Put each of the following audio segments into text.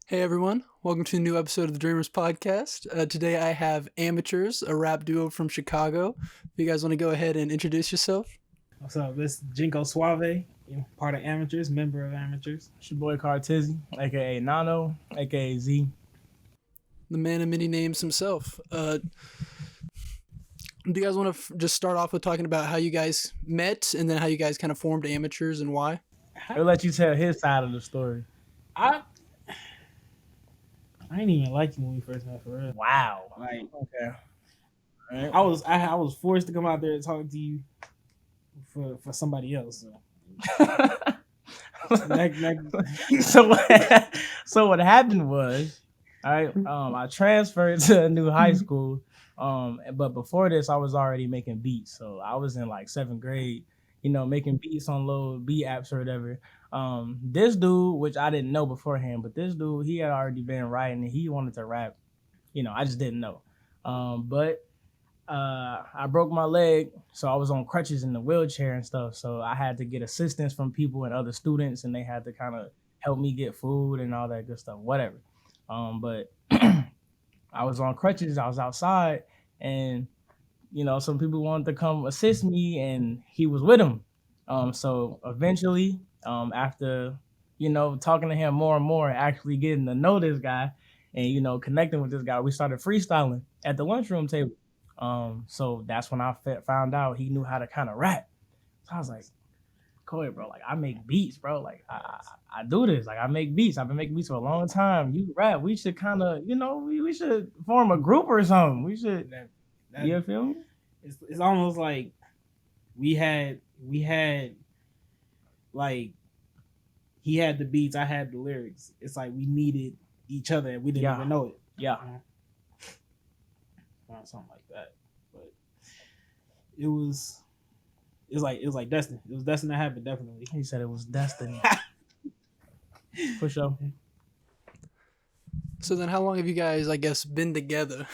Hey everyone, welcome to a new episode of the Dreamers Podcast. Today I have Amycherz, a rap duo from Chicago. If you guys want to go ahead and introduce yourself. What's up? This is Jinko Suave, part of Amycherz, member of Amycherz. It's your boy Cartizzy, aka Nano, aka Z. The man of many names himself. Do you guys want to just start off with talking about how you guys met and then how you guys kind of formed Amycherz and why? I'll let you tell his side of the story. I didn't even like you when we first met, for real. Wow. Like, Okay. right. I was forced to come out there and talk to you for somebody else. So what happened was, I transferred to a new high school. But before this, I was already making beats. So I was in like 7th grade, making beats on little beat apps or whatever. This dude, which I didn't know beforehand, but this dude, he had already been writing and he wanted to rap. I just didn't know. But I broke my leg, so I was on crutches in the wheelchair and stuff. So I had to get assistance from people and other students, and they had to kind of help me get food and all that good stuff, whatever. But I was on crutches. I was outside, and some people wanted to come assist me, and he was with him. So eventually, after talking to him more and more, actually getting to know this guy, and connecting with this guy, we started freestyling at the lunchroom table. So that's when I found out he knew how to kind of rap. So I was like, "Cool, bro. Like I make beats, bro. Like I do this. Like I make beats. I've been making beats for a long time. You rap. We should kind of, we should form a group or something. We should. You feel me? It's almost like we had like he had the beats, I had the lyrics. It's like we needed each other and we didn't even know it. Yeah. Something like that. But it was like destiny. It was destined to happen, definitely. He said it was destiny. For sure. So then how long have you guys, I guess, been together?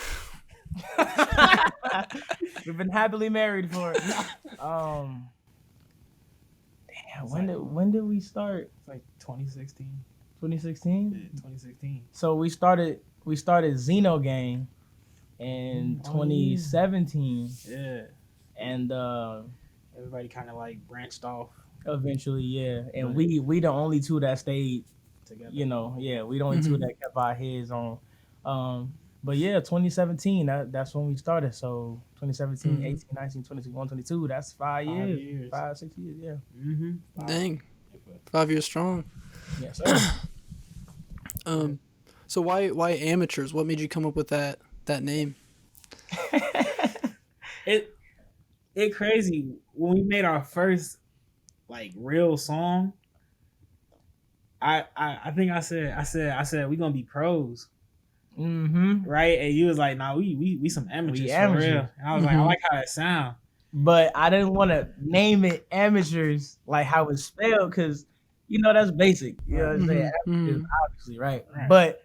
We've been happily married for damn, when did we start? It's like 2016. 2016? Yeah, 2016. So we started Xeno Gang in 2017. Yeah. And everybody kind of like branched off eventually, yeah. And we the only two that stayed together. We the only two that kept our heads on. But yeah, 2017, that's when we started. So 2017, 18, 19, 21, 22, that's 5 years. 5, 6 years, yeah. Mm-hmm. Dang. 5 years strong. Yes, sir. So why Amycherz? What made you come up with that name? It crazy. When we made our first like real song, I think I said we gonna be pros. Mm-hmm. Right? And you was like, nah, we some amateurs for real. And I was like, I like how that sound. But I didn't want to name it Amycherz like how it's spelled, because that's basic. You know what I'm saying? Amateurs, obviously, right? But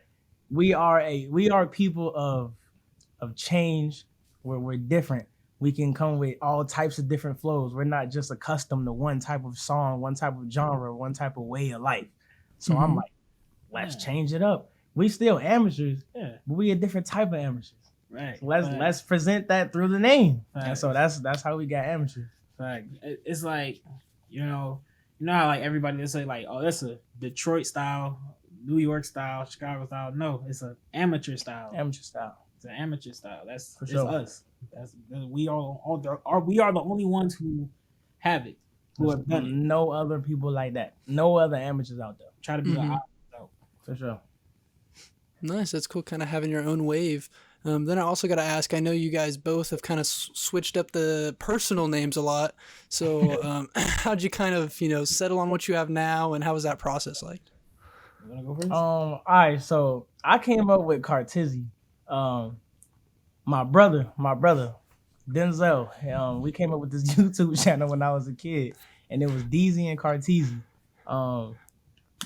we are people of change, where we're different. We can come with all types of different flows. We're not just accustomed to one type of song, one type of genre, one type of way of life. So I'm like, let's change it up. We still amateurs, but we a different type of amateurs. Right. So let's present that through the name. And so that's how we got Amycherz. Right. It's like, you know how like everybody will say like, oh, that's a Detroit style, New York style, Chicago style. No, it's an amateur style. Amateur style. It's an amateur style. That's for sure. Us. We are the only ones who have it. Who have done it. No other people like that. No other amateurs out there. Try to be the opposite. For sure. Nice. That's cool. Kind of having your own wave. Then I also got to ask, I know you guys both have kind of switched up the personal names a lot. So how'd you kind of, settle on what you have now, and how was that process like? You want to go first? All right. So I came up with Cartizzy. My brother, Denzel. We came up with this YouTube channel when I was a kid, and it was DZ and Cartizzy.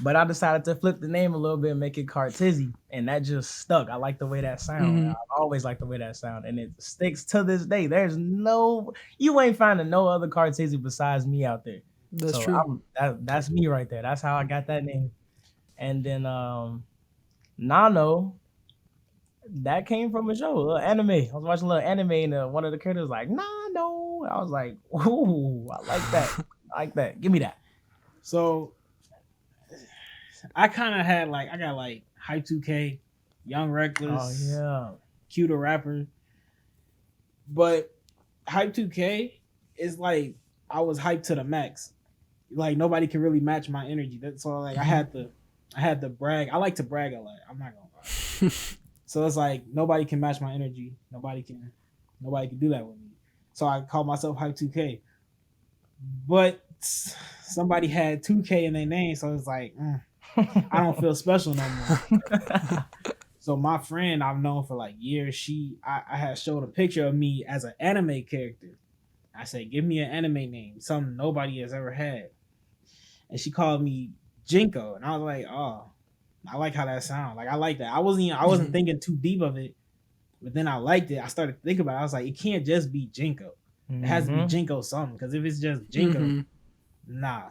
But I decided to flip the name a little bit and make it Cartizzy, and that just stuck. I like the way that sound. I've always liked the way that sound, and it sticks to this day. You ain't finding no other Cartizzy besides me out there. That's true. That's me right there. That's how I got that name. And then Nano, that came from a show, a little anime. I was watching a little anime and one of the characters was like, Nano. I was like, ooh, I like that. I like that. Give me that. So I kind of had like I got like Hype 2K, Young Oh, Reckless, yeah. Q the Rapper, but Hype 2K is like I was hyped to the max. Like nobody can really match my energy. That's all. Like I had to brag. I like to brag a lot. I'm not gonna lie. So it's like nobody can match my energy. Nobody can do that with me. So I call myself Hype 2K. But somebody had 2K in their name, so it's like I don't feel special no more. So my friend I've known for like years, I had showed a picture of me as an anime character. I said, give me an anime name, something nobody has ever had. And she called me Jinko. And I was like, oh, I like how that sounds. Like I like that. I wasn't thinking too deep of it, but then I liked it. I started thinking about it. I was like, it can't just be Jinko. It has to be Jinko something. Because if it's just Jinko, nah.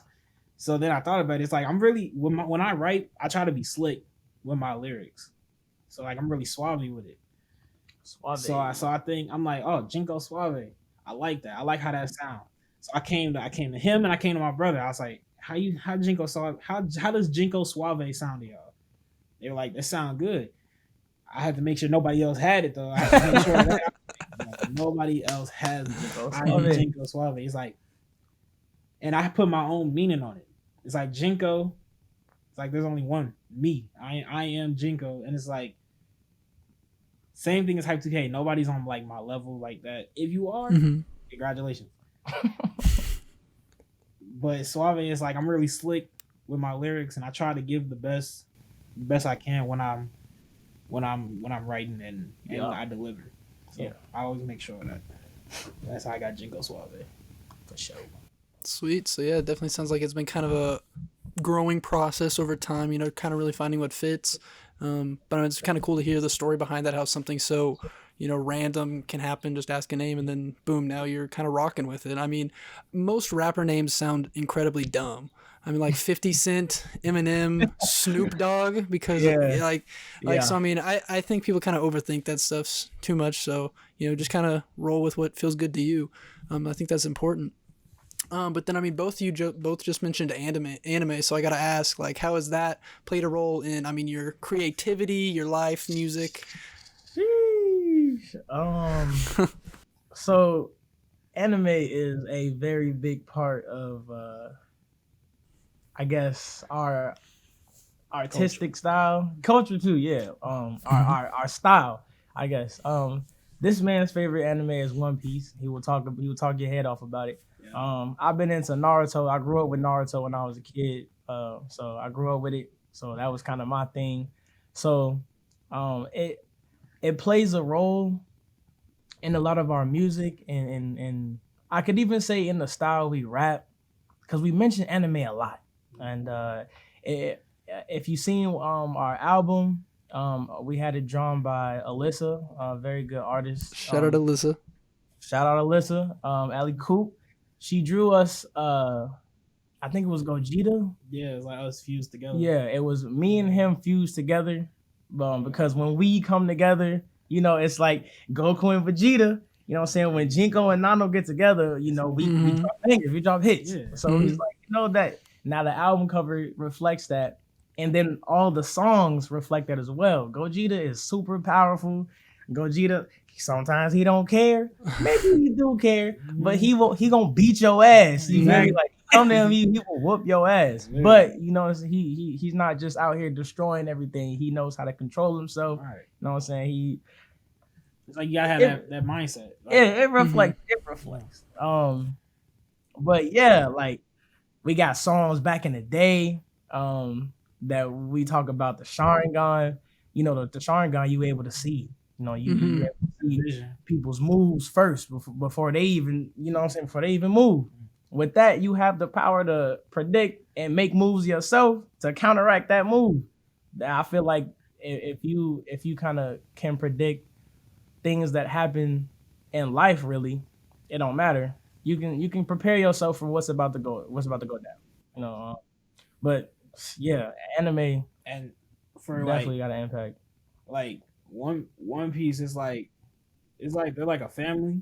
So then I thought about it. It's like I'm really when I write, I try to be slick with my lyrics. So like I'm really suave with it. Suave. So I think I'm like, oh, Jinko Suave. I like that. I like how that sounds. So I came to him and I came to my brother. I was like, how Jinko Suave? How does Jinko Suave sound to y'all? They were like, that sound good. I had to make sure nobody else had it though. I had to make sure that nobody else has it. I am Jinko Suave. It's like, and I put my own meaning on it. It's like Jinko. It's like there's only one me. I am Jinko, and it's like same thing as Hype 2K. Nobody's on like my level like that. If you are, congratulations. But Suave is like I'm really slick with my lyrics, and I try to give the best I can when I'm writing and I deliver. So I always make sure that that's how I got Jinko Suave for sure. Sweet. So yeah, it definitely sounds like it's been kind of a growing process over time, kind of really finding what fits. But it's kind of cool to hear the story behind that, how something so, random can happen, just ask a name and then boom, now you're kind of rocking with it. I mean, most rapper names sound incredibly dumb. I mean, like 50 Cent, Eminem, Snoop Dogg, because so I mean, I think people kind of overthink that stuff too much. So, just kind of roll with what feels good to you. I think that's important. But then, I mean, both of you both just mentioned anime. So I got to ask, like, how has that played a role in, I mean, your creativity, your life, music? So anime is a very big part of, I guess, our artistic style, culture too. Yeah. Our style, I guess. This man's favorite anime is One Piece. He will talk your head off about it. I've been into Naruto. I grew up with Naruto when I was a kid. So I grew up with it. So that was kind of my thing. So it plays a role in a lot of our music and I could even say in the style we rap, because we mention anime a lot. And if you've seen our album, we had it drawn by Alyssa, a very good artist. Shout out Alyssa. Ali Coop. She drew us, I think it was Gogeta. Yeah, it was like us fused together. Yeah, it was me and him fused together. Because when we come together, it's like Goku and Vegeta. You know what I'm saying? When Jinko and Nano get together, we drop bangers, we drop hits. Yeah. So he's like, that. Now the album cover reflects that. And then all the songs reflect that as well. Gogeta is super powerful. Gogeta, sometimes he don't care. Maybe he do care, but he gonna beat your ass. You feel me? Like come to him, he will whoop your ass. Yeah. But he's not just out here destroying everything. He knows how to control himself. Right. You know what I'm saying? It's like you gotta have that mindset. Like, it reflects. It reflects. But yeah, like we got songs back in the day that we talk about the Sharingan. The Sharingan you able to see. You able to see people's moves first before they even, before they even move. With that, you have the power to predict and make moves yourself to counteract that move. I feel like if you kind of can predict things that happen in life, really, it don't matter. You can prepare yourself for what's about to go down. But yeah, anime. And for Definitely got an impact. like One Piece is like it's like they're like a family,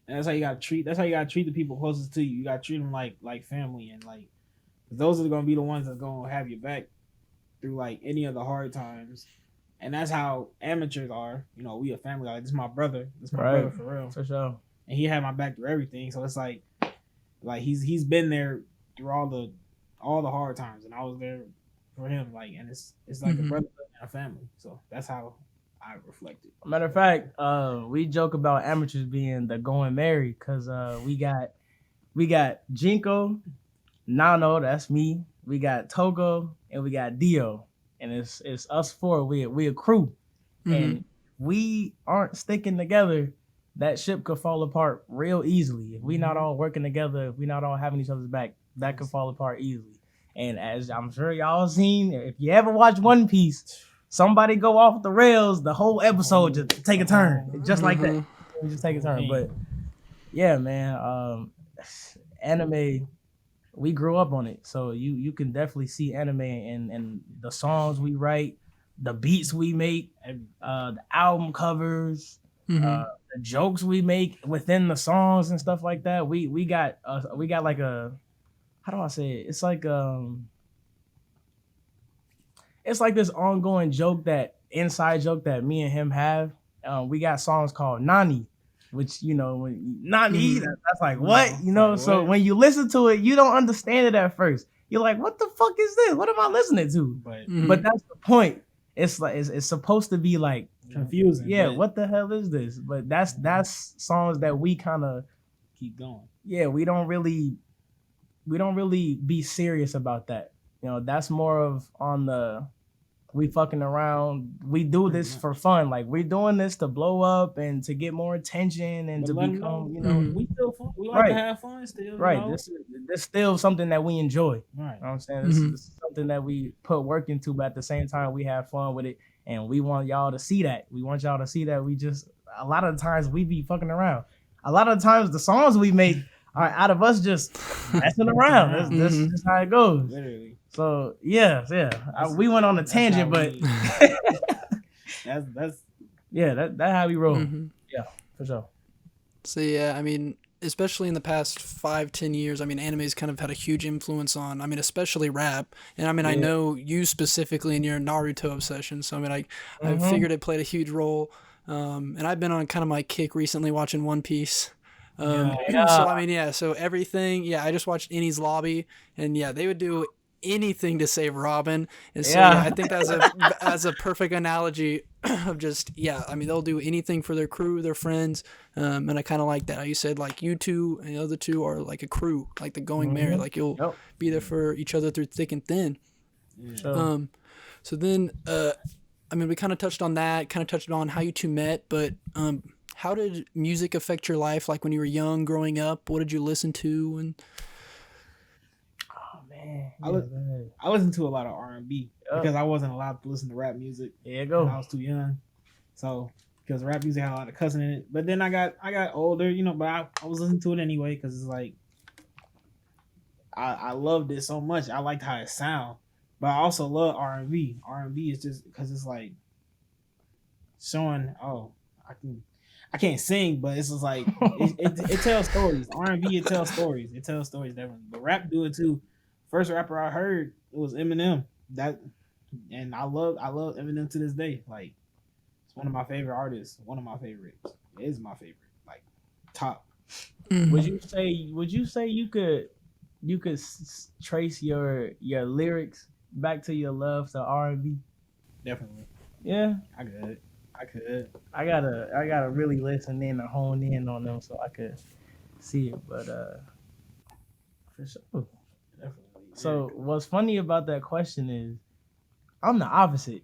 and that's how you gotta treat. That's how you gotta treat the people closest to you. You gotta treat them like family, and like those are gonna be the ones that's gonna have your back through like any of the hard times. And that's how Amycherz are. You know, we a family. Like this is my brother. This is my brother for real. For sure. And he had my back through everything. So it's like he's been there through all the hard times, and I was there for him. Like, and it's like a brotherhood and a family. So that's how I reflect it. Matter of fact, we joke about Amycherz being the going merry because we got Jinko, Nano, that's me. We got Togo, and we got Dio, and it's us four. We a crew, and we aren't sticking together. That ship could fall apart real easily. If we not all working together, if we not all having each other's back, that could fall apart easily. And as I'm sure y'all seen, if you ever watch One Piece, somebody go off the rails, the whole episode just take a turn, just like that. We just take a turn. But yeah, man, anime. We grew up on it, so you can definitely see anime in the songs we write, the beats we make, the album covers, the jokes we make within the songs and stuff like that. We got like a, how do I say it? It's like this ongoing inside joke that me and him have. We got songs called Nani, which, you know, when Nani, that's like what, you know. Like, so when you listen to it, you don't understand it at first. You're like, what the fuck is this? What am I listening to? But that's the point. It's like it's supposed to be like confusing. Yeah, what the hell is this? But that's songs that we kind of keep going. Yeah, we don't really be serious about that. You know, that's more of on the we fucking around. We do this for fun. Like, we're doing this to blow up and to get more attention and to become, you know, we still fun. We like to have fun still. Right. You know? This is still something that we enjoy. Right. You know what I'm saying? This is something that we put work into, but at the same time we have fun with it. And we want y'all to see that. We want y'all to see that we just, a lot of the times we be fucking around. A lot of the times the songs we make are out of us just messing around. That's just how it goes. Literally. So yeah. We went on a tangent, but that's how we roll. Yeah, for sure. So yeah, I mean, especially in the past 5-10 years, I mean, anime's kind of had a huge influence on, I mean, especially rap. And I mean, I know you specifically in your Naruto obsession. So I mean, I figured it played a huge role. And I've been on kind of my kick recently watching One Piece. So I mean, so everything. I just watched Eni's Lobby, and they would do anything to save Robin. And so I think as a perfect analogy of just I mean, they'll do anything for their crew, their friends, and I kind of like that. How you said, like, you two and the other two are like a crew, like the going merry, like you'll be there for each other through thick and thin. So then I mean, we kind of touched on that, kind of touched on how you two met, but how did music affect your life? Like when you were young, growing up, what did you listen to? And I listened to a lot of R&B because I wasn't allowed to listen to rap music. There you go. When I was too young, so because rap music had a lot of cussing in it. But then I got older, you know. But I was listening to it anyway because it's like I loved it so much. I liked how it sound, but I also love R&B. R&B is just because it's like showing. I can't sing, but it's just like it tells stories. R&B, it tells stories. It tells stories definitely. But rap do it too. First rapper I heard, it was Eminem. And I love Eminem to this day. Like, it's one of my favorite artists. One of my favorites. It is my favorite. Like, top. Would you say you could trace your lyrics back to your love to R&B? Definitely. Yeah, I could. I gotta really listen in and hone in on them so I could see it. But for sure. Definitely. So what's funny about that question is I'm the opposite.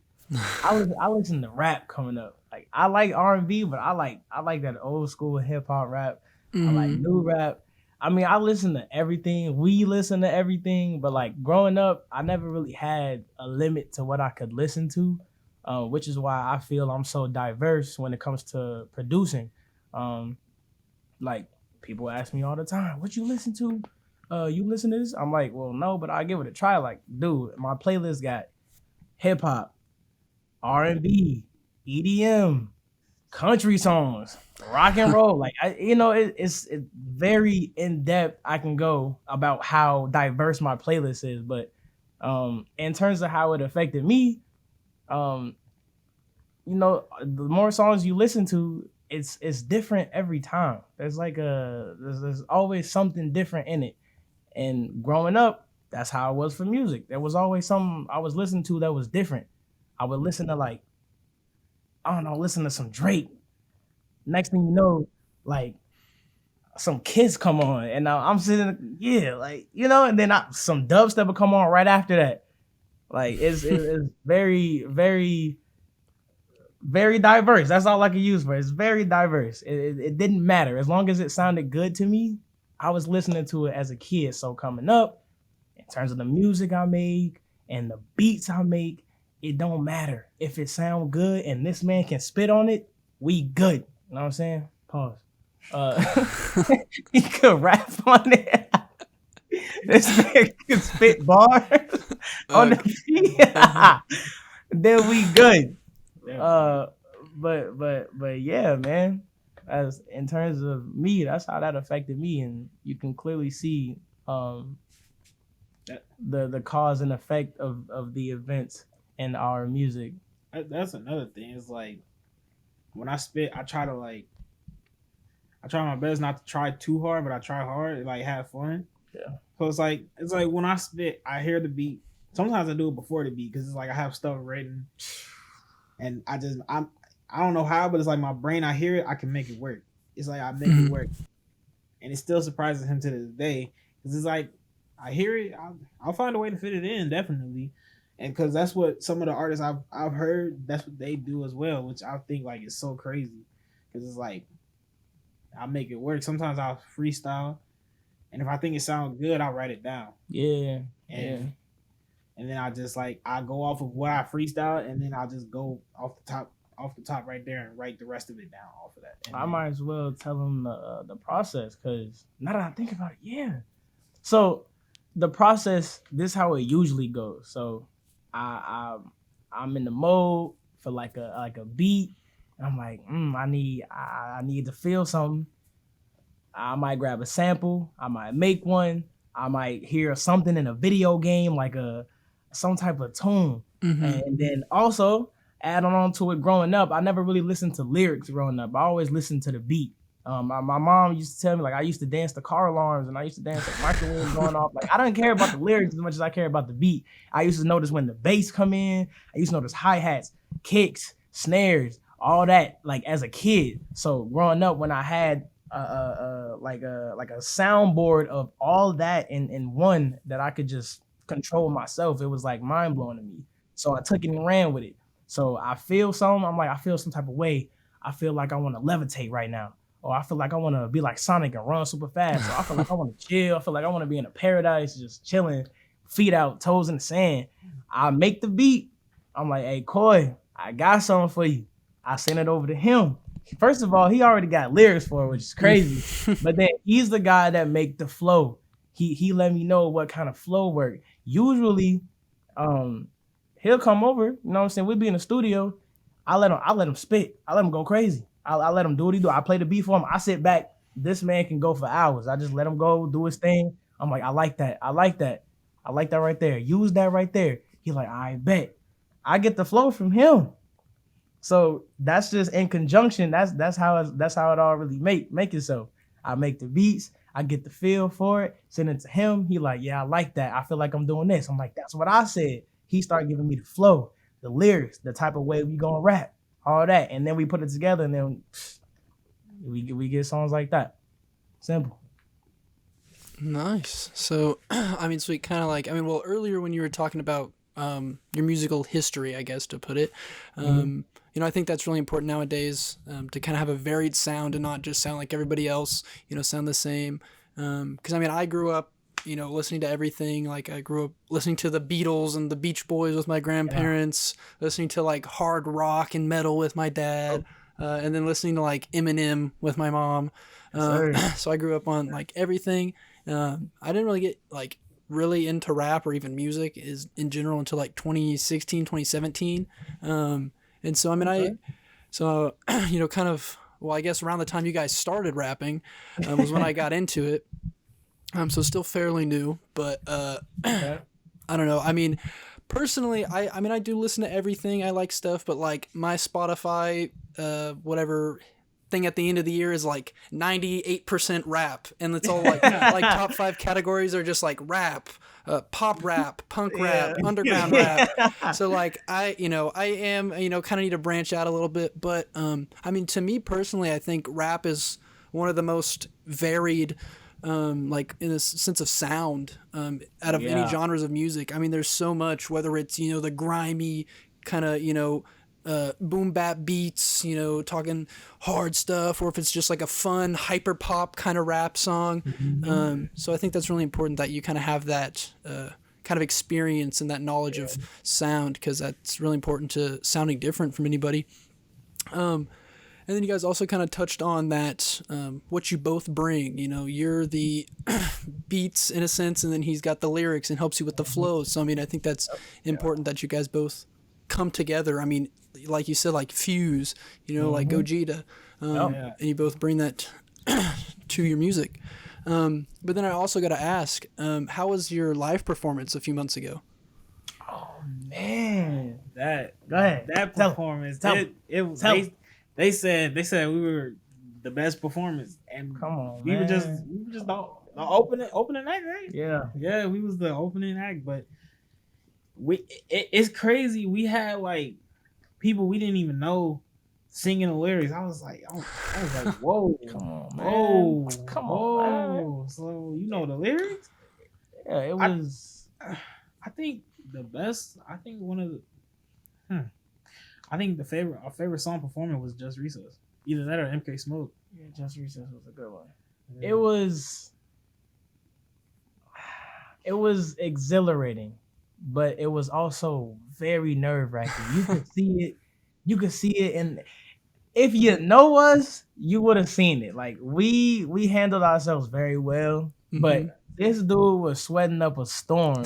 I listen to rap coming up. Like, I like R&B, but I like that old school hip hop rap. I like new rap. I mean, I listen to everything. We listen to everything, but like growing up, I never really had a limit to what I could listen to, which is why I feel I'm so diverse when it comes to producing. Like, people ask me all the time, "What you listen to? You listen to this?" I'm like, well, no, but I'll give it a try. Like, dude, my playlist got hip hop, R&B, EDM, country songs, rock and roll. Like it's very in depth. I can go about how diverse my playlist is, but in terms of how it affected me, the more songs you listen to, it's different every time. There's like there's always something different in it. And growing up, that's how it was for music. There was always something I was listening to that was different. I would listen to listen to some Drake. Next thing you know, like some Kiss come on, and now I'm sitting, and then some dubstep will come on right after that. Like it's very, very, very diverse. That's all I can use for it. It's very diverse. It didn't matter as long as it sounded good to me. I was listening to it as a kid. So coming up, in terms of the music I make and the beats I make, it don't matter if it sound good and this man can spit on it. We good. You know what I'm saying? Pause. He could rap on it. This man could spit bars on the beat. Then we good. But yeah, man. As in terms of me, that's how that affected me, and you can clearly see the cause and effect of the events in our music. That's another thing. It's like when I spit, I try my best not to try too hard, but I try hard and like have fun. Yeah. So it's like when I spit, I hear the beat. Sometimes I do it before the beat because it's like I have stuff written, and I don't know how, but it's like my brain. I hear it, I can make it work. It's like I make it work, and it still surprises him to this day because it's like I hear it, I'll find a way to fit it in definitely, and because that's what some of the artists I've heard, that's what they do as well, which I think like is so crazy because it's like I make it work. Sometimes I'll freestyle, and if I think it sounds good, I'll write it down. Yeah, and then I just I go off of what I freestyle, and then I'll just go off the top right there and write the rest of it down off of that. And I might as well tell them the process, because now that I think about it, yeah. So the process, this is how it usually goes. So I'm in the mode for like a beat. And I'm like, I need to feel something. I might grab a sample. I might make one. I might hear something in a video game, like some type of tune. And then also add on to it growing up. I never really listened to lyrics growing up. I always listened to the beat. My mom used to tell me, like, I used to dance to car alarms, and I used to dance to microwaves going off. Like, I didn't care about the lyrics as much as I care about the beat. I used to notice when the bass come in. I used to notice hi-hats, kicks, snares, all that, like, as a kid. So growing up, when I had like a soundboard of all that in one that I could just control myself, it was like mind blowing to me. So I took it and ran with it. So I feel something. I'm like, I feel some type of way. I feel like I want to levitate right now. Or I feel like I want to be like Sonic and run super fast. So I feel like I want to chill. I feel like I want to be in a paradise, just chilling, feet out, toes in the sand. I make the beat. I'm like, hey, Coy, I got something for you. I send it over to him. First of all, he already got lyrics for it, which is crazy. But then he's the guy that make the flow. He let me know what kind of flow work. Usually, he'll come over. You know what I'm saying? We'll be in the studio. I let him spit. I let him go crazy. I let him do what he do. I play the beat for him. I sit back. This man can go for hours. I just let him go, do his thing. I'm like, I like that. I like that. I like that right there. Use that right there. He like, I bet. I get the flow from him. So that's just in conjunction. That's how it all really make itself. I make the beats. I get the feel for it. Send it to him. He like, yeah, I like that. I feel like I'm doing this. I'm like, that's what I said. He started giving me the flow, the lyrics, the type of way we gonna rap, all that, and then we put it together, and then we get songs like that. Simple. Nice. So, I mean, so kind of like, well, earlier when you were talking about your musical history, I guess to put it, I think that's really important nowadays, to kind of have a varied sound and not just sound like everybody else, sound the same. Because I grew up, listening to everything. Like I grew up listening to the Beatles and the Beach Boys with my grandparents, listening to like hard rock and metal with my dad, and then listening to like Eminem with my mom. So I grew up on like everything. I didn't really get like really into rap or even music is in general until like 2016, 2017. And so, I mean, Okay. kind of, well, I guess around the time you guys started rapping was when I got into it. So still fairly new, but Okay. I don't know. I mean, personally, I mean, I do listen to everything. I like stuff, but like my Spotify, whatever thing at the end of the year is like 98% rap, and it's all like top 5 categories are just like rap, pop rap, punk rap, underground rap. So like I am kind of need to branch out a little bit, but I mean, to me personally, I think rap is one of the most varied, like in a sense of sound, out of any genres of music. I mean, there's so much, whether it's the grimy kind of boom bap beats, talking hard stuff, or if it's just like a fun hyper pop kind of rap song. So I think that's really important that you kind of have that kind of experience and that knowledge of sound, because that's really important to sounding different from anybody. And then you guys also kind of touched on that, what you both bring. You're the beats in a sense, and then he's got the lyrics and helps you with the flow. So, I mean, I think that's important that you guys both come together. I mean, like you said, like fuse, like Gogeta, and you both bring that to your music. But then I also got to ask, how was your live performance a few months ago? Oh man, Go ahead. That performance, they said we were the best performance, and come on, we man. were just the opening act, right? Yeah, we was the opening act, but it's crazy. We had like people we didn't even know singing the lyrics. I was like, whoa, come on, man. whoa, Come whoa. on, man. So the lyrics? Yeah, it was. I think the best. I think one of the. I think our favorite song performing was Just Recess. Either that or MK Smoke. Yeah, Just Recess was a good one. Yeah. It was exhilarating, but it was also very nerve-wracking. You could see it, and if you know us, you would have seen it. Like we handled ourselves very well, but this dude was sweating up a storm,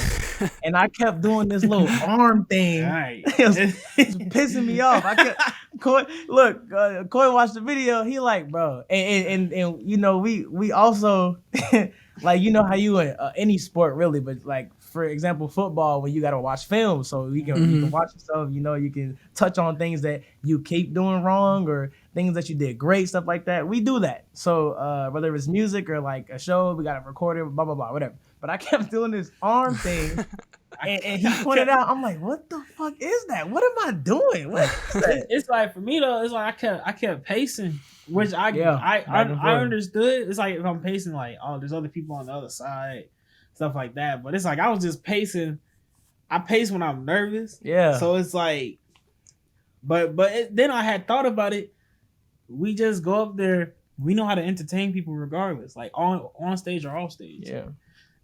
and I kept doing this little arm thing. Right. It was pissing me off. Coy watched the video. He like, bro, and we also like, how you in any sport really, but like for example, football, when you gotta watch film, so you can watch yourself. You can touch on things that you keep doing wrong or things that you did great, stuff like that. We do that. So whether it's music or like a show, we gotta record it, blah blah blah, whatever. But I kept doing this arm thing. And he pointed out, I'm like, what the fuck is that? What am I doing? What is that? It's like, for me though, it's like I kept pacing, which I understood. It's like if I'm pacing, like, oh, there's other people on the other side, stuff like that. But it's like I was just pacing. I pace when I'm nervous. Yeah. So it's like, then I had thought about it. We just go up there. We know how to entertain people regardless, like on stage or off stage. Yeah.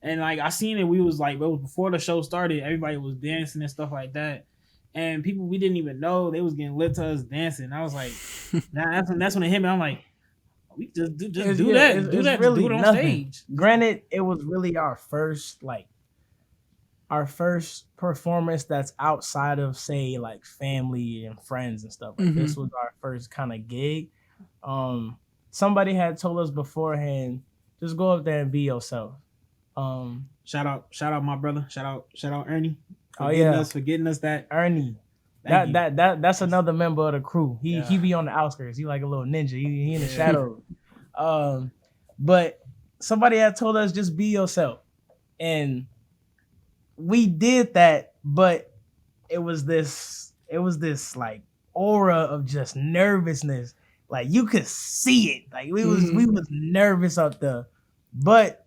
And like I seen it, we was like, it was before the show started. Everybody was dancing and stuff like that, and people we didn't even know, they was getting lit to us dancing. I was like, nah, that's when it hit me. I'm like, we just do it on stage. Granted, it was really our first performance that's outside of, say, like family and friends and stuff. Like this was our first kind of gig. Somebody had told us beforehand, just go up there and be yourself. Shout out my brother. Shout out Ernie. For getting us that. Ernie. That's another member of the crew. He be on the outskirts. He like a little ninja. He in the shadows. But somebody had told us just be yourself. And we did that, but it was this like aura of just nervousness. Like you could see it. Like we was nervous up there. But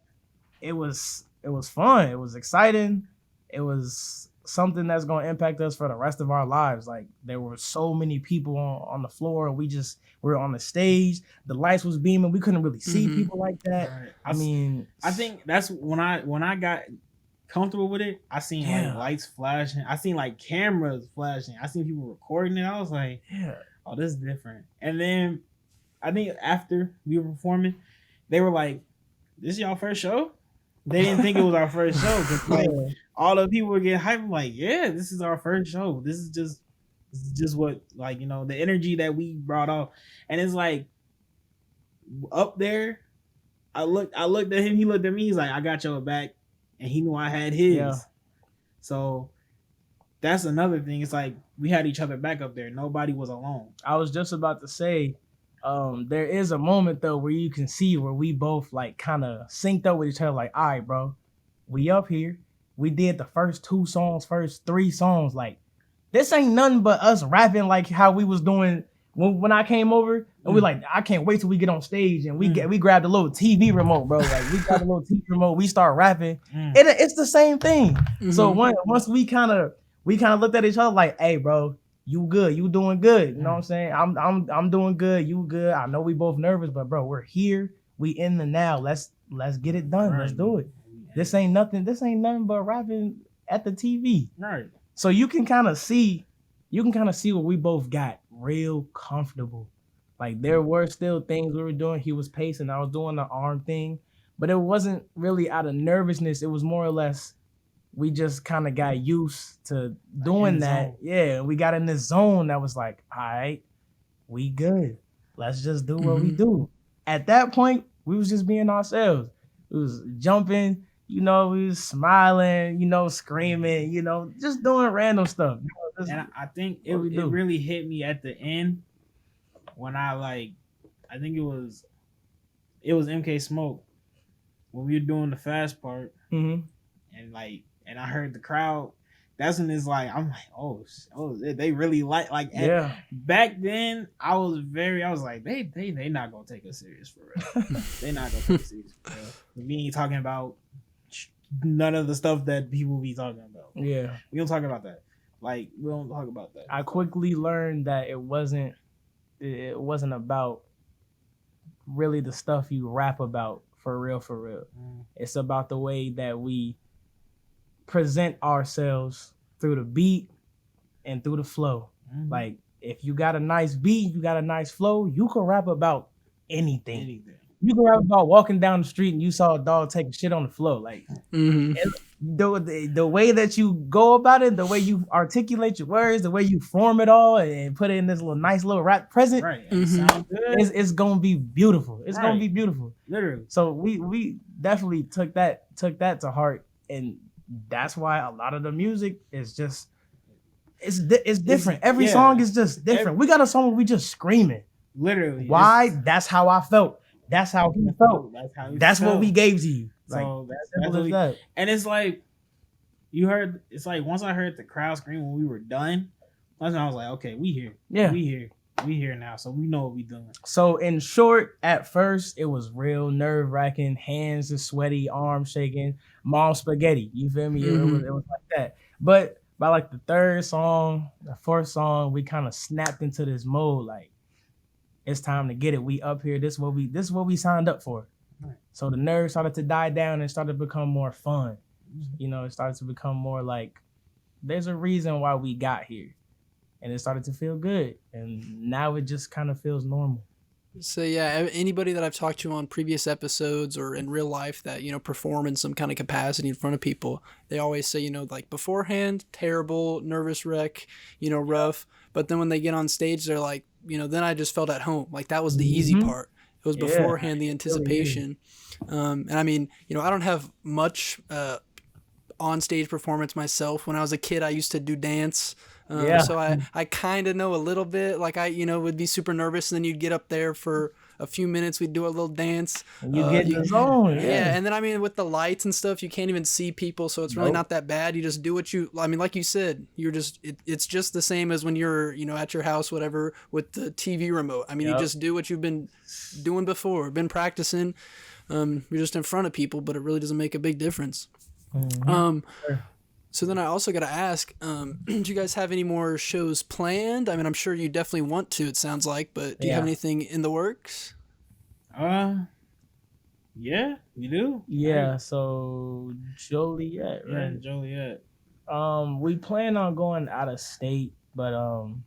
it was fun. It was exciting. It was something that's going to impact us for the rest of our lives. Like there were so many people on the floor, and we were on the stage. The lights was beaming. We couldn't really see people like that. Right. I think that's when I got comfortable with it. I seen like lights flashing. I seen like cameras flashing. I seen people recording it. I was like, oh, this is different. And then I think after we were performing, they were like, this is y'all first show? they didn't think it was our first show. 'Cause, like all the people were getting hyped. I'm like, yeah, this is our first show. This is just what, like, you know, the energy that we brought off. And it's like up there, I looked at him, he looked at me, he's like, I got your back, and he knew I had his. Yeah. So that's another thing. It's like we had each other back up there. Nobody was alone. I was just about to say, there is a moment though where you can see where we both like kind of synced up with each other. Like, all right, bro, we up here. We did the first 2 songs, first 3 songs. Like, this ain't nothing but us rapping like how we was doing when I came over. And we like, I can't wait till we get on stage. And we grabbed a little TV remote, bro. Like, we grabbed a little TV remote. We start rapping. It's the same thing. Mhm. So once we kind of looked at each other like, hey, bro, you good, you doing good. You know what I'm saying? I'm doing good, you good. I know we both nervous, but bro, we're here. We in the now. Let's get it done. Right. Let's do it. This ain't nothing but rapping at the TV. Right. So you can kind of see where we both got real comfortable. Like, there were still things we were doing. He was pacing, I was doing the arm thing, but it wasn't really out of nervousness. It was more or less we just kind of got used to doing that. Zone. Yeah, we got in this zone that was like, all right, we good. Let's just do what we do. At that point, we was just being ourselves. We was jumping, we was smiling, screaming, just doing random stuff. And I think it really hit me at the end when I think it was MK Smoke when we were doing the fast part, and I heard the crowd. That's when it's like, I'm like, oh, they really like back then. I was like, they not gonna take us serious for real. They not gonna take us serious for real. We ain't talking about none of the stuff that people be talking about. Yeah, we don't talk about that. Like, we don't talk about that. I quickly learned that it wasn't about really the stuff you rap about for real. It's about the way that we present ourselves through the beat and through the flow. Like, if you got a nice beat, you got a nice flow, you can rap about anything. You can rap about walking down the street and you saw a dog taking shit on the floor. Like, the way that you go about it, the way you articulate your words, the way you form it all and put it in this nice little rap present, Sound good. it's gonna be beautiful. It's gonna be beautiful, literally. So we definitely took that to heart, and that's why a lot of the music is just it's different. Every song is just different. We got a song where we just screaming. Literally. Why? That's how I felt. That's how he felt. That's what we gave to you. So like, that's simple as that. And it's like it's like once I heard the crowd scream when we were done, that's when I was like, okay, we here. Yeah. We here now. So we know what we doing. So in short, at first it was real nerve-wracking, hands are sweaty, arms shaking, mom spaghetti. You feel me? It was like that. But by like the 3rd song, the 4th song, we kind of snapped into this mode. Like, it's time to get it. We up here. This is what we signed up for. Right. So the nerves started to die down and started to become more fun. It started to become more like there's a reason why we got here. And it started to feel good. And now it just kind of feels normal. So yeah, anybody that I've talked to on previous episodes or in real life that, perform in some kind of capacity in front of people, they always say, like beforehand, terrible, nervous wreck, rough. But then when they get on stage, they're like, then I just felt at home. Like, that was the easy part. It was beforehand, the anticipation. And I mean, I don't have much on stage performance myself. When I was a kid, I used to do dance. So I kind of know a little bit. Like, I would be super nervous, and then you'd get up there for a few minutes, we'd do a little dance. You get in the zone. Yeah, and then I mean, with the lights and stuff, you can't even see people, so it's really not that bad. You just do like you said, it's just the same as when you're, at your house, whatever, with the TV remote. I mean, you just do what you've been doing before, been practicing. You're just in front of people, but it really doesn't make a big difference. So then I also got to ask, do you guys have any more shows planned? I mean, I'm sure you definitely want to, it sounds like, but do you have anything in the works? Yeah, we do. Yeah, right. So Joliet, right? Yeah, Joliet. We plan on going out of state, but Trying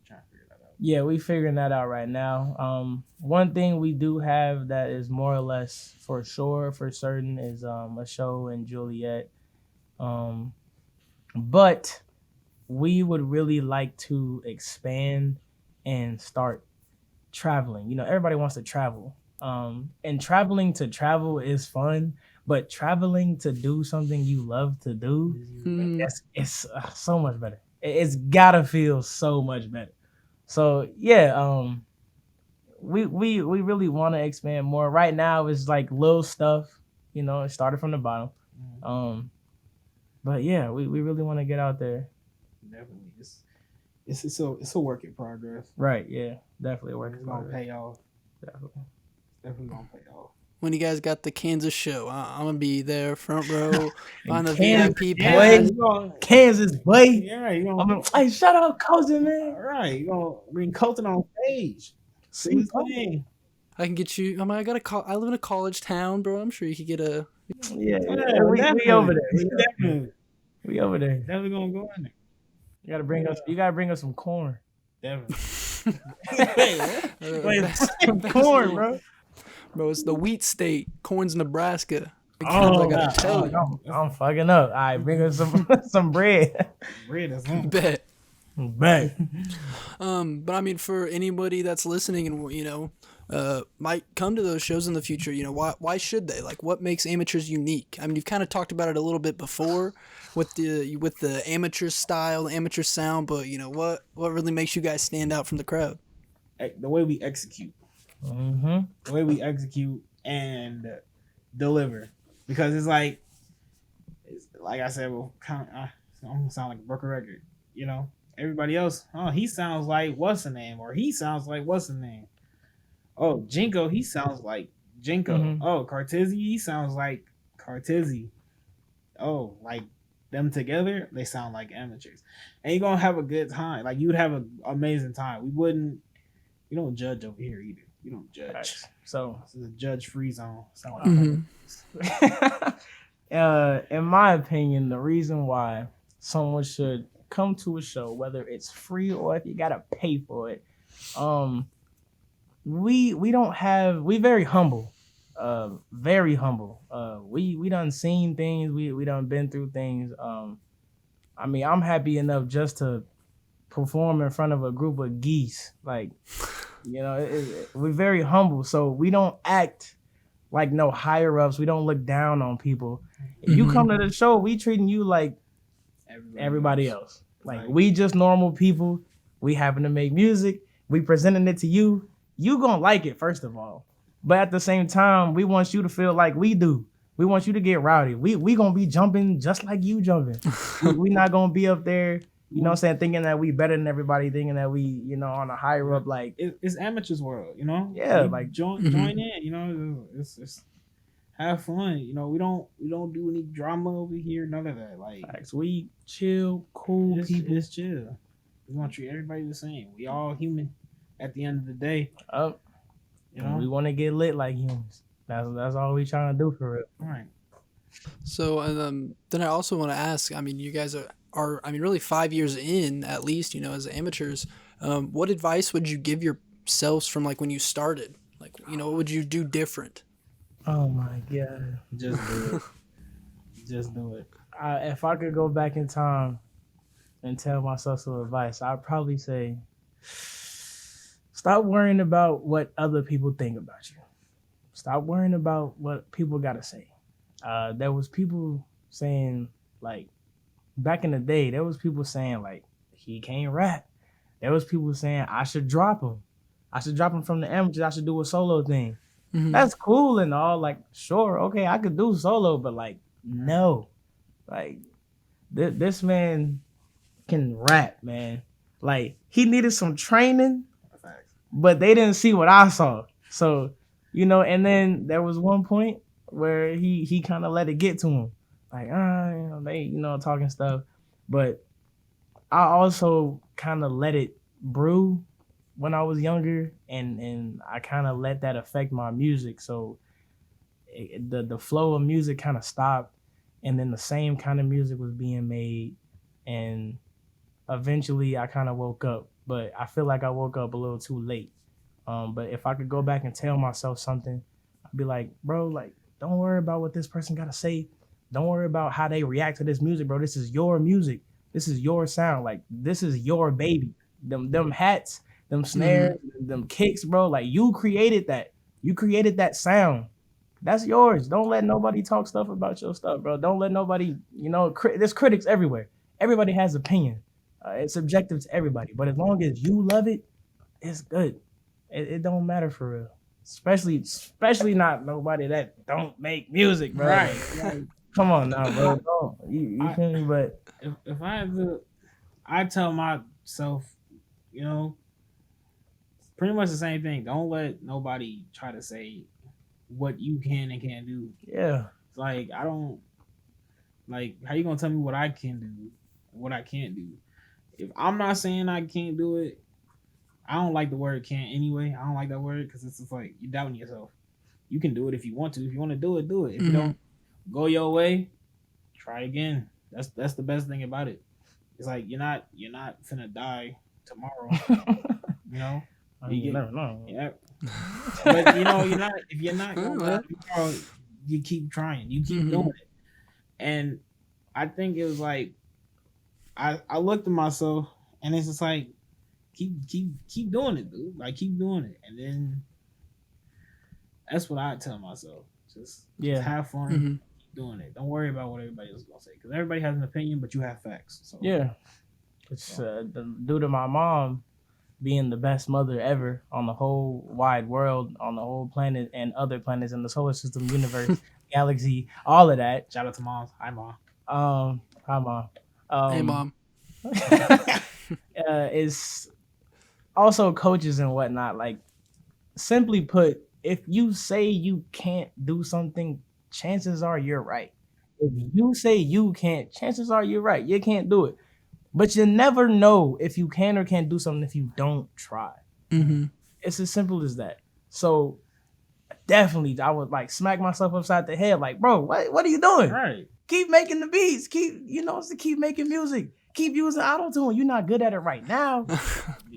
to figure that out. Yeah, we figuring that out right now. One thing we do have that is more or less for sure, for certain, is a show in Juliet. But we would really like to expand and start traveling. You know, everybody wants to travel. And traveling to travel is fun, but traveling to do something you love to do, it's so much better. It's gotta feel so much better. So yeah, we really want to expand more. Right now, it's like little stuff. You know, it started from the bottom. But yeah, we really want to get out there. Definitely, it's a work in progress. Right? Yeah, definitely a work It's in gonna progress. pay off. Definitely. Definitely gonna pay off. When you guys got the Kansas show, I'm gonna be there, front row, on the Kansas, VIP Yeah, pass. you gonna, Kansas, boy. yeah, you gonna, Hey, shut up, cousin, man. all right, you gonna bring Colton on stage. See his thing. I can get you. I got I live in a college town, bro. I'm sure you could get a. Yeah, Yeah, we over there. Definitely, We over there. definitely gonna go in there. You gotta bring us. You gotta bring us some corn. Definitely. Corn, bro. Bro, it's the wheat state. Corn's Nebraska. Oh, I gotta tell you. I'm fucking up. All right, bring us some bread. Bread is on. Bet. Bet. But I mean, for anybody that's listening and might come to those shows in the future, why should they? Like, what makes Amycherz unique? I mean, you've kind of talked about it a little bit before with the Amycherz style, Amycherz sound, but what really makes you guys stand out from the crowd? The way we execute. Mm-hmm. The way we execute and deliver, because it's like I said, well, I'm gonna sound like a broken record. Everybody else, he sounds like what's the name, or he sounds like what's the name. Oh, Jinko, he sounds like Jinko. Mm-hmm. Oh, Cartizzy, he sounds like Cartizzy. Oh, like them together, they sound like Amycherz, and you're gonna have a good time. Like, you would have an amazing time. We don't judge over here either. We don't judge. Right. So this is a judge-free zone. in my opinion, the reason why someone should come to a show, whether it's free or if you gotta pay for it, we very humble, very humble. We done seen things, we done been through things. I mean, I'm happy enough just to perform in front of a group of geese. Like, we're very humble, so we don't act like no higher ups. We don't look down on people. If you come to the show, we treating you like everybody else. Like, we just normal people. We happen to make music. We presenting it to you. You gonna like it, first of all. But at the same time, we want you to feel like we do. We want you to get rowdy. We gonna be jumping just like you jumping. We not gonna be up there, thinking that we better than everybody, thinking that we, on a higher up, like it's Amycherz world, Yeah, like join in, it's have fun. We don't do any drama over here, none of that. Like, we chill, cool people. It's chill. We want to treat everybody the same. We all human at the end of the day. We want to get lit like humans. That's all we trying to do, for real. All right. So then I also want to ask, I mean, you guys are really 5 years in, at least, as Amycherz. What advice would you give yourselves from, like, when you started? Like, what would you do different? Oh my God. Just do it. Just do it. If I could go back in time and tell myself some advice, I'd probably say, stop worrying about what other people think about you. Stop worrying about what people got to say. There was people saying, like, back in the day, there was people saying, like, he can't rap. There was people saying, I should drop him. I should drop him from the Amycherz. I should do a solo thing. Mm-hmm. That's cool and all. Like, sure, okay, I could do solo, but, like, no. Like, this man can rap, man. Like, he needed some training, but they didn't see what I saw. So, and then there was one point where he kind of let it get to him. Like, they, talking stuff. But I also kind of let it brew when I was younger, and I kind of let that affect my music. So the flow of music kind of stopped, and then the same kind of music was being made, and eventually I kind of woke up but I feel like I woke up a little too late. But if I could go back and tell myself something, I'd be like, bro, like, don't worry about what this person gotta say. Don't worry about how they react to this music, bro. This is your music. This is your sound. Like, this is your baby. Them hats, them snares, them kicks, bro. Like, you created that. You created that sound. That's yours. Don't let nobody talk stuff about your stuff, bro. Don't let nobody, there's critics everywhere. Everybody has opinion. It's subjective to everybody. But as long as you love it, it's good. It don't matter for real. Especially not nobody that don't make music, bro. Right. Come on now, bro. Don't. You feel me? But if I have to, I tell myself, pretty much the same thing. Don't let nobody try to say what you can and can't do. yeah. It's like, I don't, like, how you gonna tell me what I can do, what I can't do? If I'm not saying I can't do it, I don't like the word can't anyway. I don't like that word because it's just like, you're doubting yourself. You can do it if you want to. If you want to do it, do it. If you don't go your way, try again. That's the best thing about it. It's like, you're not finna die tomorrow. You never know. Yeah. But if you're not gonna die tomorrow, you keep trying. You keep doing it. And I think it was like, I looked at myself and it's just like, keep doing it, dude. Like, keep doing it. And then that's what I tell myself. Just have fun. Keep doing it. Don't worry about what everybody else is gonna say, because everybody has an opinion, but you have facts. So yeah, it's due to my mom being the best mother ever on the whole wide world, on the whole planet and other planets in the solar system, universe, galaxy, all of that. Shout out to moms. Hi, Mom. Hi, Mom. Hey, Mom. Is also coaches and whatnot. Like, simply put, if you say you can't do something, chances are you're right. If you say you can't, chances are you're right. You can't do it. But you never know if you can or can't do something if you don't try. It's as simple as that. So definitely, I would like smack myself upside the head, like, bro, what are you doing? Right. Keep making the beats. Keep making music. Keep using auto-tune. You're not good at it right now,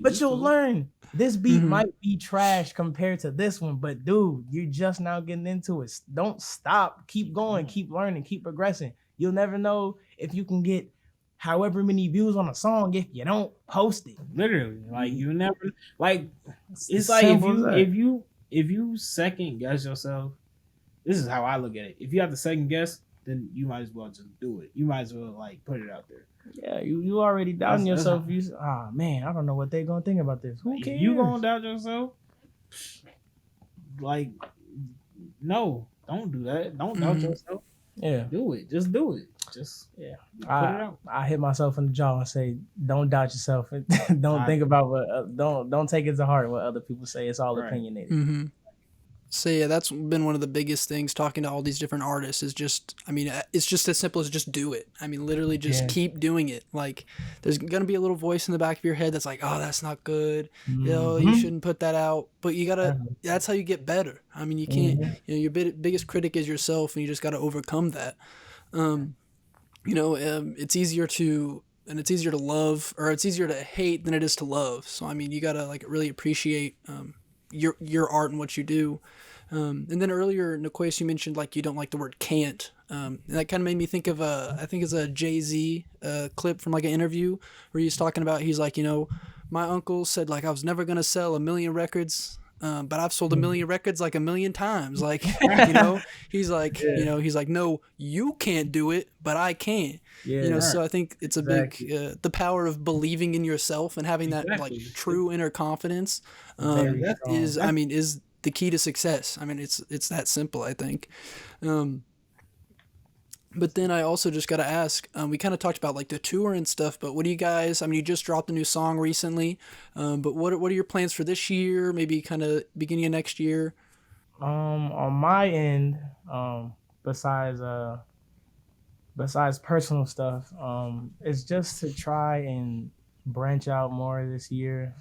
but you'll learn. This beat might be trash compared to this one, but dude, you're just now getting into it. Don't stop. Keep going. Keep learning. Keep progressing. You'll never know if you can get however many views on a song if you don't post it. Literally, like, you never, like, it's like, if you second guess yourself, this is how I look at it. If you have to second guess, then you might as well just do it. You might as well, like, put it out there. Yeah, you already doubting yourself. Man, I don't know what they're gonna think about this. Who cares? You gonna doubt yourself? Like, no, don't do that. Don't doubt yourself. Yeah, do it. Just do it. Just put it out. I hit myself in the jaw and say, don't doubt yourself. Don't think about what. Don't take it to heart what other people say. It's all opinionated. So yeah, that's been one of the biggest things talking to all these different artists is just, I mean, it's just as simple as just do it. I mean, literally just keep doing it. Like, there's going to be a little voice in the back of your head that's like, oh, that's not good. You shouldn't put that out. But you got to, that's how you get better. I mean, you can't, your biggest critic is yourself, and you just got to overcome that. It's easier to love, or it's easier to hate than it is to love. So, I mean, you got to like really appreciate your art and what you do. And then earlier, Nequoias, you mentioned like you don't like the word can't. And that kind of made me think of I think it's a Jay-Z clip from like an interview where he's talking about, he's like, my uncle said like I was never going to sell 1 million records. But I've sold 1 million records like 1 million times. Like, he's like, he's like, no, you can't do it, but I can. So I think it's a big, the power of believing in yourself and having that like true inner confidence is the key to success. I mean, it's that simple, I think. But then I also just got to ask, we kind of talked about like the tour and stuff, but what do you guys, I mean, you just dropped a new song recently, but what are your plans for this year, maybe kind of beginning of next year? On my end, besides personal stuff, it's just to try and branch out more this year.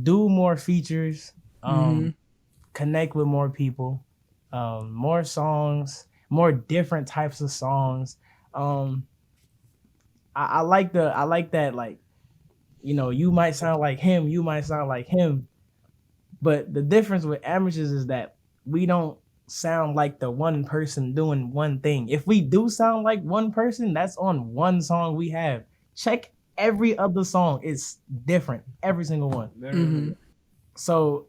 Do more features, connect with more people. More songs, more different types of songs. I like that, like, you know, you might sound like him, you might sound like him, but the difference with amateurs is that we don't sound like the one person doing one thing. If we do sound like one person, that's on one song we have. Check every other song; it's different, every single one. Mm-hmm. So,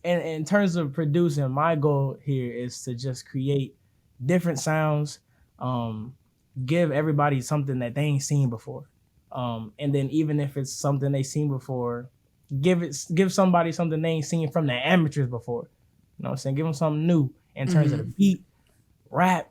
in terms of producing, my goal here is to just create different sounds, um, give everybody something that they ain't seen before, and then even if it's something they seen before, give somebody something they ain't seen from the amateurs before. You know what I'm saying? Give them something new in terms of the beat, rap.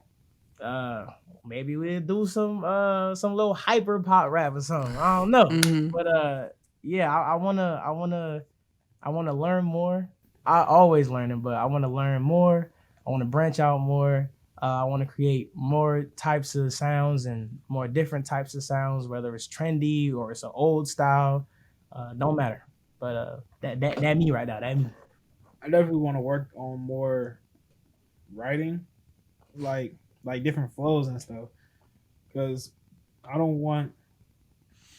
Uh, Maybe we'll do some little hyper pop rap or something. I don't know, Mm-hmm. but yeah, I wanna learn more. I always learning, but I want to learn more. I want to branch out more. I want to create more types of sounds and more different types of sounds, whether it's trendy or it's an old style. Don't matter. But that me right now. That me. I definitely want to work on more writing, like different flows and stuff, because I don't want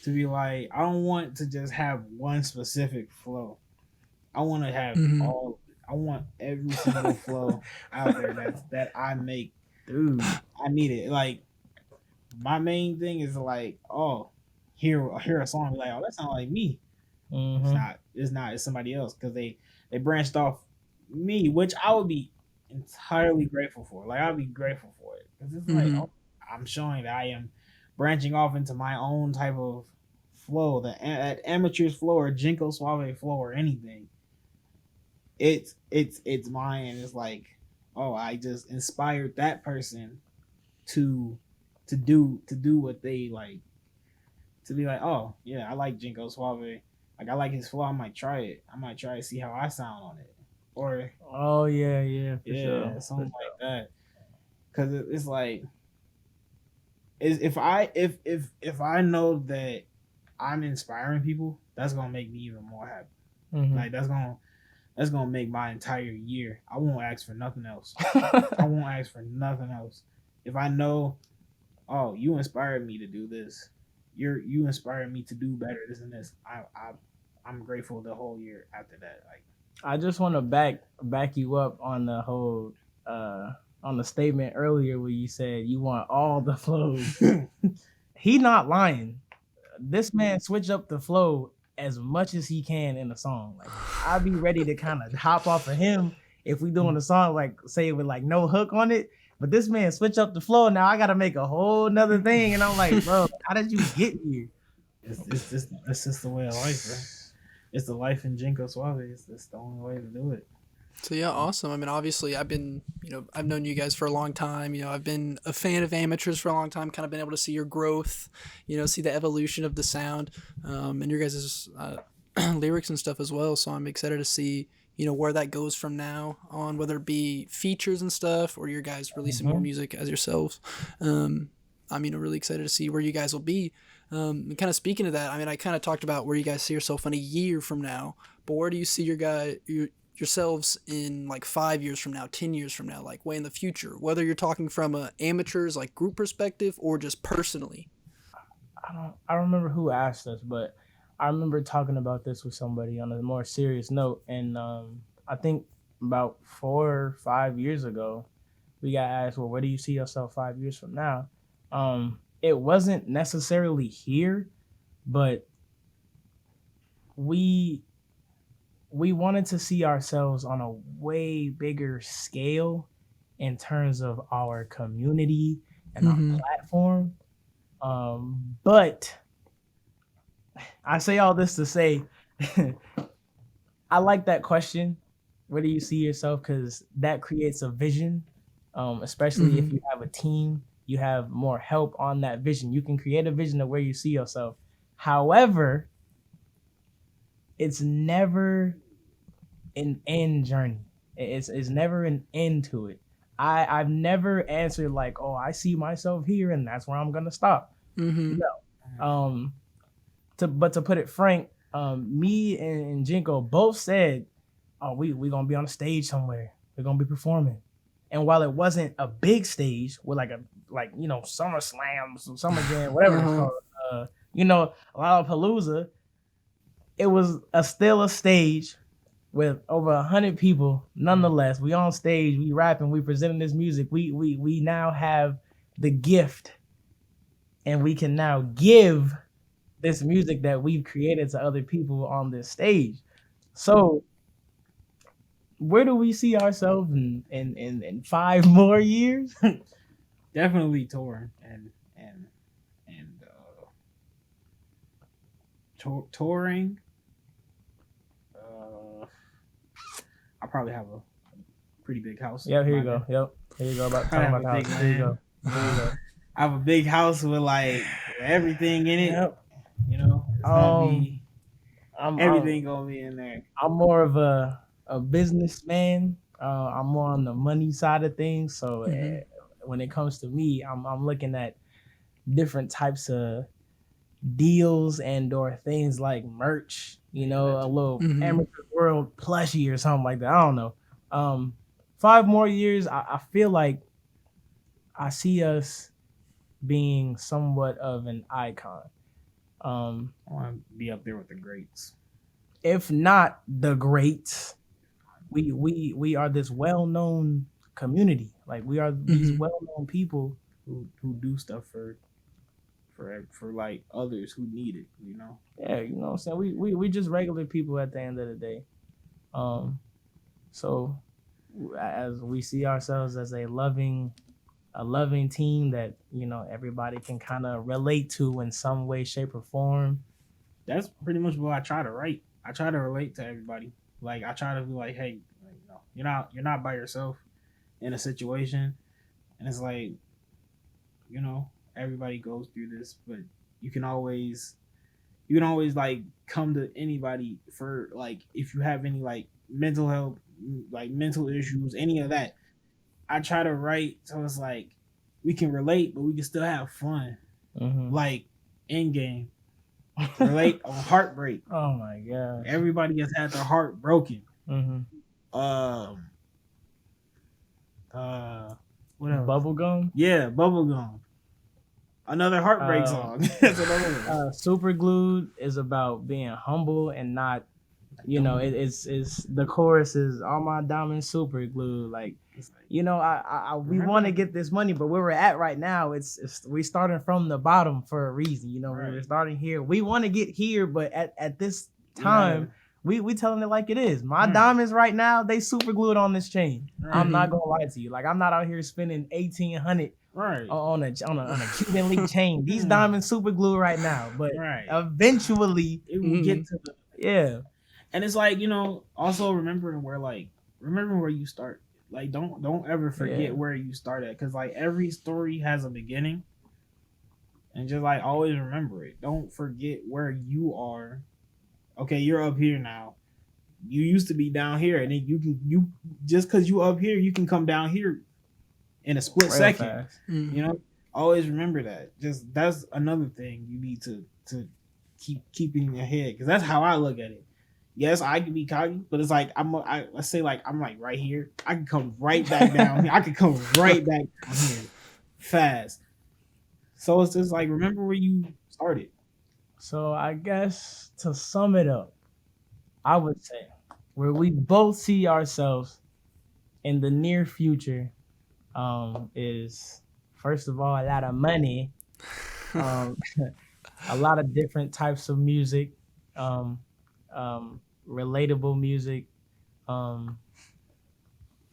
I don't want to just have one specific flow. I want to have Mm-hmm. all. I want every single flow out there that I make. Dude. I need it. Like my main thing is like, oh, hear a song, like, oh, that sounds like me. It's Mm-hmm. not. It's not. It's somebody else because they branched off me, which I would be entirely grateful for. Like I'd be grateful for it because it's like, Mm-hmm. oh, I'm showing that I am branching off into my own type of flow, that Amycherz flow or Jinko Suave flow or anything. It's mine. And it's like, oh, I just inspired that person to to do what they like, to be like, oh yeah, I like Jinko Suave. Like I like his flow. I might try it. I might try to see how I sound on it, or Oh yeah, for yeah, sure. something like that. Because it's like, if I know that I'm inspiring people, that's gonna make me even more happy. Mm-hmm. Like that's gonna make my entire year. I won't ask for nothing else. I won't ask for nothing else. If I know, oh, you inspired me to do this. You inspired me to do better, this and this. I'm grateful the whole year after that. Like I just want to back you up on the whole uh on the statement earlier where you said you want all the flows. He not lying. This man switch up the flow as much as he can in the song. Like I'd be ready to kind of hop off of him if we doing a song like say with like no hook on it. But this man switch up the flow. Now I gotta make a whole nother thing, and I'm like, bro, how did you get here? it's just the way of life, bro. It's the life in Jinko Suave. It's the only way to do it. So yeah, awesome. I mean, obviously, I've known you guys for a long time. I've been a fan of Amycherz for a long time. Kind of been able to see your growth, see the evolution of the sound, and your guys' lyrics and stuff as well. So I'm excited to see, where that goes from now on, whether it be features and stuff or your guys releasing more Mm-hmm. music as yourselves. I'm, really excited to see where you guys will be. And kind of speaking of that, I mean, I kind of talked about where you guys see yourself in a year from now, but where do you see yourselves in like 5 years from now, 10 years from now, like way in the future, whether you're talking from a amateurs like group perspective or just personally? I don't remember who asked us, but I remember talking about this with somebody on a more serious note, and I think about 4 or 5 years ago, we got asked, "Well, where do you see yourself 5 years from now?" It wasn't necessarily here, but we we wanted to see ourselves on a way bigger scale in terms of our community and our Mm-hmm. platform. But I say all this to say, I like that question. Where do you see yourself? Because that creates a vision. Especially if Mm-hmm. you have a team, you have more help on that vision. You can create a vision of where you see yourself. However, it's never an end journey. It's never an end to it. I've never answered like, oh, I see myself here and that's where I'm gonna stop. Mm-hmm. No. Um, to put it frank, me and Jinko both said, "Oh, we gonna be on a stage somewhere. We're gonna be performing." And while it wasn't a big stage with Summer Slams, Summer Jam, whatever it's called, Lollapalooza, it was still a stage with over 100 people. Nonetheless, we on stage, we rapping, we presenting this music. We now have the gift, and we can now give this music that we've created to other people on this stage. So where do we see ourselves in 5 more years? Definitely touring and touring. I probably have a pretty big house. Yeah, here you go. Yep, here you go. About talking about the house. Here you go. I have a big house with like everything in it. Yep. You know, it's gonna be, everything gonna be in there. I'm more of a businessman. I'm more on the money side of things. So when it comes to me, I'm looking at different types of deals and/or things like merch. You know, a little Amycherz World plushie or something like that. I don't know. 5 more years, I feel like I see us being somewhat of an icon. I want to be up there with the greats. If not the greats, we are this well-known community. Like we are these well-known people who do stuff for like others who need it, you know. Yeah, you know what I'm saying? We just regular people at the end of the day. So as we see ourselves as a loving team that, you know, everybody can kind of relate to in some way, shape, or form. That's pretty much what I try to write. I try to relate to everybody. Like I try to be like, hey, you know, you're not by yourself in a situation, and it's like, you know, everybody goes through this, but you can always like come to anybody for like if you have any like mental health, like mental issues, any of that. I try to write so it's like we can relate, but we can still have fun. Like Endgame, relate on heartbreak. Oh my god! Everybody has had their heart broken. What else? Bubblegum? Yeah, Bubblegum. Another heartbreak song. That's another one. Super Glued is about being humble and not, you know, it's the chorus is all my diamonds super glued. Like, you know, we want to get this money, but where we're at right now, it's we starting from the bottom for a reason. You know, we're starting here. We want to get here, but at this time, we telling it like it is. My diamonds right now, they super glued on this chain. I'm not gonna lie to you. Like, I'm not out here spending 1,800 on a Cuban link chain. These diamonds super glued right now, but eventually it will get to the And it's like, you know, also remembering where you start. Like, don't ever forget where you start at, because like every story has a beginning, and just like always remember it. Don't forget where you are. Okay, you're up here now. You used to be down here, and then you just because you up here, you can come down here in a split second. You know, always remember that. Just that's another thing you need to keep in your head, because that's how I look at it. Yes, I can be cocky, but it's like let's say like I'm like right here. I can come right back down here. I can come right back down here fast. So it's just like remember where you started. So I guess to sum it up, I would say where we both see ourselves in the near future is, first of all, a lot of money, a lot of different types of music, relatable music.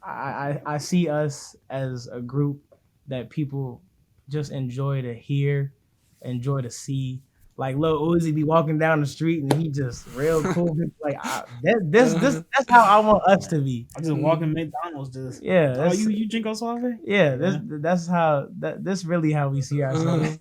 I see us as a group that people just enjoy to hear, enjoy to see. Like Lil Uzi be walking down the street and he just real cool. Like that's how I want us to be. I'm just walking McDonald's, just you Jinko Suave? Yeah, that's how that's really how we see ourselves.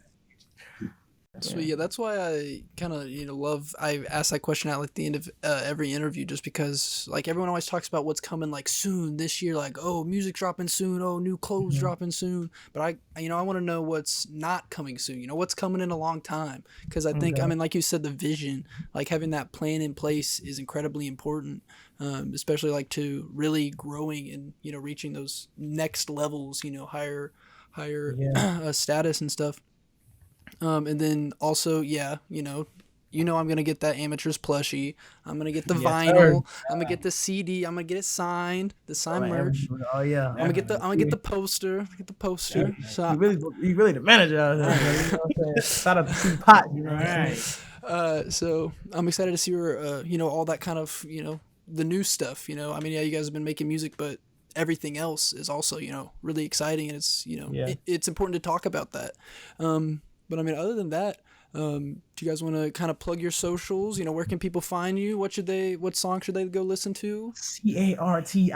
Sweet. Yeah, that's why I kind of love. I ask that question at like the end of every interview, just because like everyone always talks about what's coming like soon this year, like oh music dropping soon, oh new clothes dropping soon. But I want to know what's not coming soon. What's coming in a long time, because I think like you said, the vision, like having that plan in place is incredibly important, especially like to really growing and reaching those next levels, higher status and stuff. And then also, I'm gonna get that Amycherz plushie. I'm gonna get the vinyl. I'm gonna get the CD. I'm gonna get it signed. The signed merch. Oh yeah. I'm gonna get the poster. Get the poster. So You really the manager out there. You know what I'm saying? Shout out to C Pot. You know what I'm saying? so I'm excited to see where all that kind of the new stuff. I mean, yeah, you guys have been making music, but everything else is also really exciting, and it's it's important to talk about that. But I mean, other than that, do you guys want to kind of plug your socials? Where can people find you? What song should they go listen to? Cartizzy.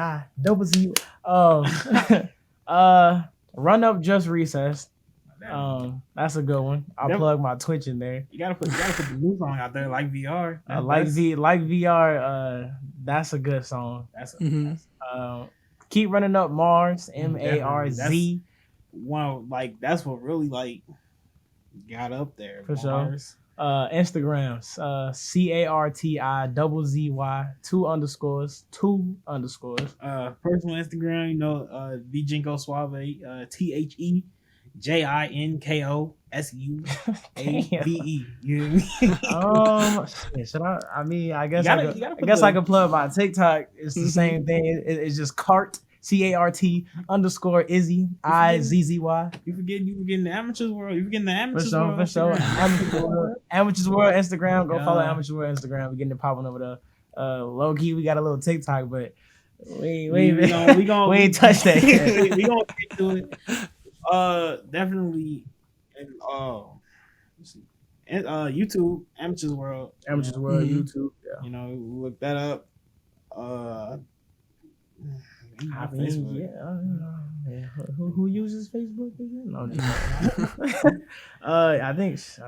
Run Up Just Recess. That's a good one. I'll plug my Twitch in there. You gotta put the new song out there, like VR. Like VR. That's a good song. Keep Running Up Mars. MARZ. Wow, like that's what really like got up there. For Mars. Sure. Instagrams. CARTIZY 2 underscores. Personal Instagram, the Jinko Suave. TheJinkoSuaVE. Should I? I mean, I guess I can plug my TikTok. It's the same thing. It's just CART. CART_Izzy IZZY. You forgetting the Amycherz world. You forgetting the Amycherz world. For sure. Amycherz world Instagram. Go follow Amycherz world Instagram. We're getting it popping over there. Low key, we got a little TikTok, but we ain't touched that yet. We gonna get to it. Definitely, and YouTube, Amycherz world. Amycherz world YouTube. Yeah. Look that up. Facebook. Who uses Facebook again? No, I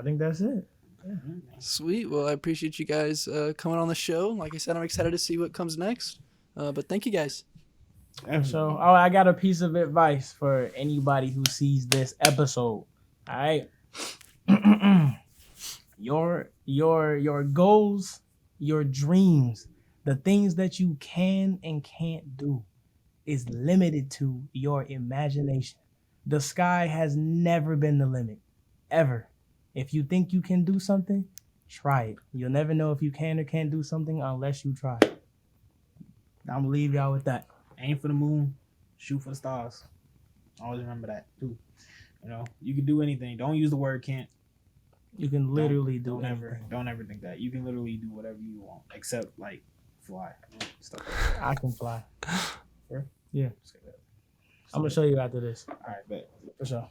think that's it. Yeah. Sweet. Well, I appreciate you guys coming on the show. Like I said, I'm excited to see what comes next. But thank you guys. So, I got a piece of advice for anybody who sees this episode. All right, your goals, your dreams, the things that you can and can't do, is limited to your imagination. The sky has never been the limit, ever. If you think you can do something, try it. You'll never know if you can or can't do something unless you try. I'm gonna leave y'all with that. Aim for the moon, shoot for the stars. Always remember that too. You can do anything. Don't use the word can't. You can literally don't ever think that. You can literally do whatever you want, except like fly. Stuff like that. I can fly. Yeah. I'm gonna show you after this. All right, bet. For sure.